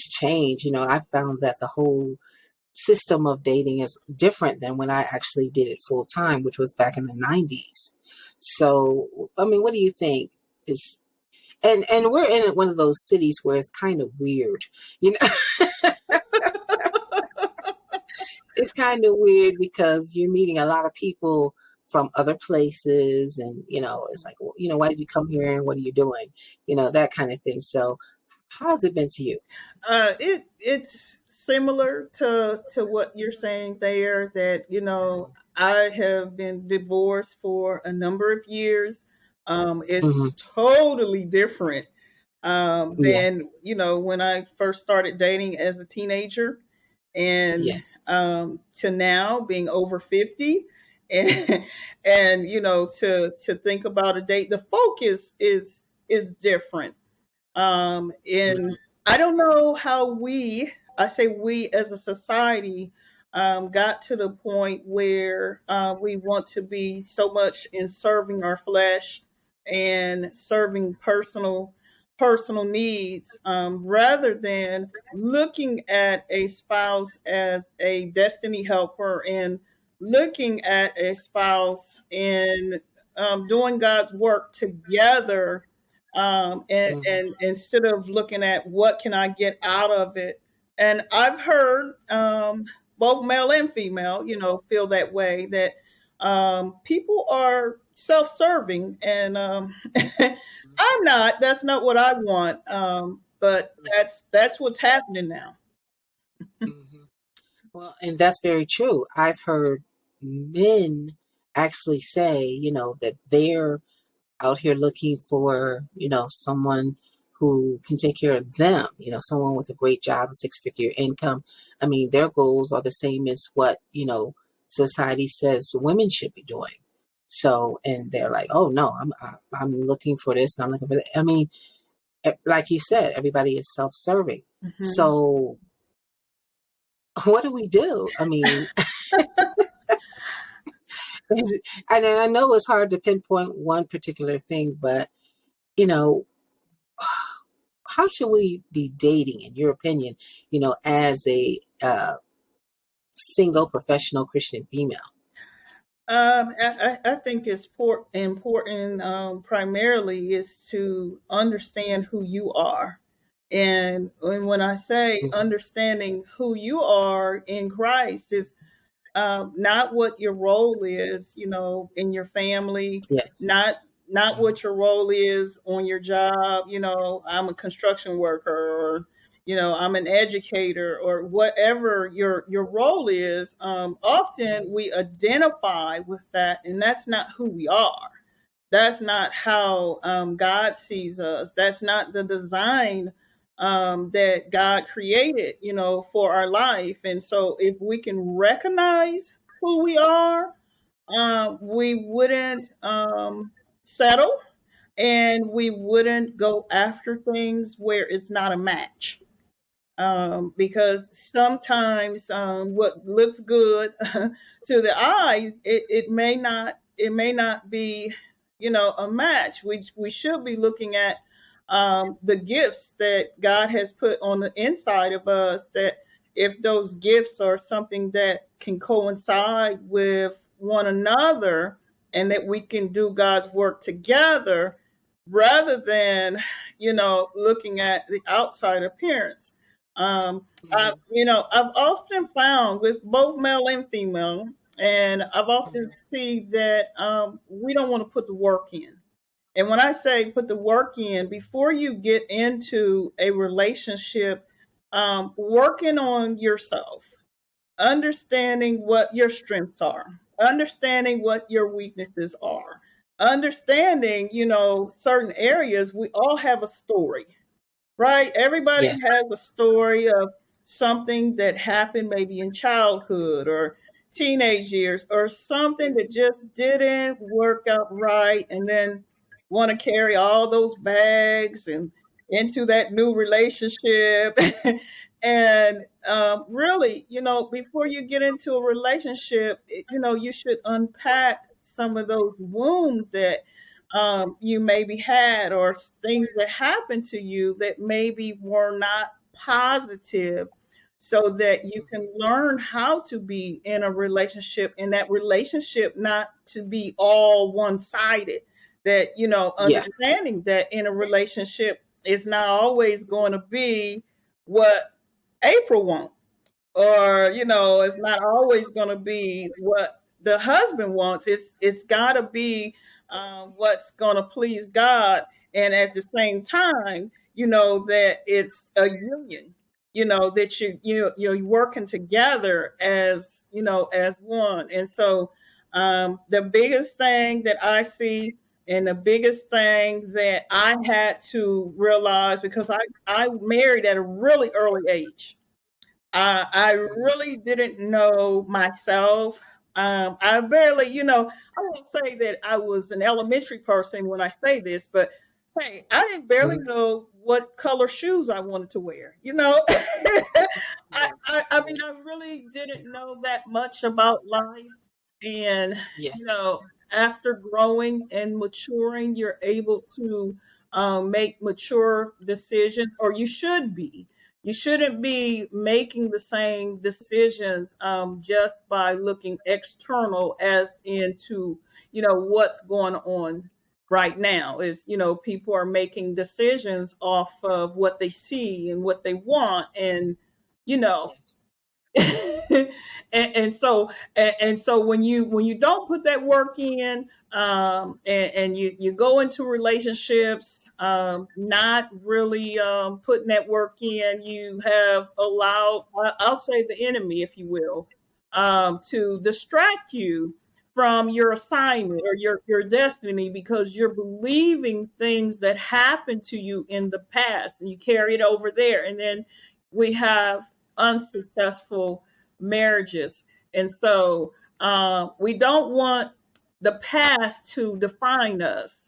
changed. I found that the whole system of dating is different than when I actually did it full time, which was back in the 90s. So, I mean, what do you think is, and we're in one of those cities where it's kind of weird, you know, it's kind of weird because you're meeting a lot of people from other places and, it's like, well, why did you come here and what are you doing? That kind of thing. So, how's it been to you? It's similar to what you're saying there. That I have been divorced for a number of years. It's Hmm. totally different Yeah. than when I first started dating as a teenager, and Yes. to now being over 50, and to think about a date. The focus is different. And I don't know how I say we as a society, got to the point where we want to be so much in serving our flesh and serving personal needs, rather than looking at a spouse as a destiny helper, and looking at a spouse and doing God's work together, Hmm. and instead of looking at what can I get out of it. And I've heard both male and female, feel that way, that people are self-serving, and I'm not. That's not what I want. But that's what's happening now. Hmm. Well, and that's very true. I've heard men actually say, that they're out here looking for, someone who can take care of them, someone with a great job, a six-figure income. I mean, their goals are the same as what, society says women should be doing. So, and they're like, oh no, I'm looking for this and I'm looking for that. I mean, like you said, everybody is self-serving. Mhm. So what do we do? I mean, and I know it's hard to pinpoint one particular thing, but you know, how should we be dating, in your opinion? As a single professional Christian female. I think it's important, primarily, is to understand who you are. And when I say Mhm. understanding who you are in Christ, is not what your role is, in your family, Yes. not Mhm. what your role is on your job. I'm a construction worker, or I'm an educator, or whatever your role is. Often we identify with that, and that's not who we are. That's not how God sees us. That's not the design that God created, for our life. And so, if we can recognize who we are, we wouldn't settle, and we wouldn't go after things where it's not a match. Because sometimes what looks good to the eye, it may not be, a match. We should be looking at the gifts that God has put on the inside of us. That if those gifts are something that can coincide with one another, and that we can do God's work together, rather than looking at the outside appearance. Mhm. I've often found with both male and female, and I've often Mhm. see that we don't want to put the work in. And when I say put the work in, before you get into a relationship, working on yourself, understanding what your strengths are, understanding what your weaknesses are, understanding, certain areas. We all have a story, right? Everybody Yes. has a story of something that happened maybe in childhood or teenage years, or something that just didn't work out right, and then want to carry all those bags and into that new relationship. And really, before you get into a relationship, you should unpack some of those wounds that you maybe had, or things that happened to you that maybe were not positive so that you can learn how to be in a relationship, and that relationship not to be all one-sided. That, Yeah. understanding that in a relationship it's not always going to be what April wants, or it's not always going to be what the husband wants. It's got to be what's going to please God, and at the same time, that it's a union. That you're working together as as one. And so the biggest thing that I see, and the biggest thing that I had to realize, because I married at a really early age. I Mhm. really didn't know myself. I barely, I won't say that I was an elementary person when I say this, but hey, I didn't barely Mhm. know what color shoes I wanted to wear. Yeah. I mean, I really didn't know that much about life. And, Yeah. after growing and maturing, you're able to make mature decisions, or you should be. You shouldn't be making the same decisions just by looking external, as into what's going on right now. Is people are making decisions off of what they see and what they want, and you know Yes. and so when you don't put that work in, and you go into relationships not really putting that work in, you have allowed, I'll say, the enemy, if you will, to distract you from your assignment or your destiny, because you're believing things that happened to you in the past, and you carry it over there. And then we have unsuccessful marriages. And so we don't want the past to define us.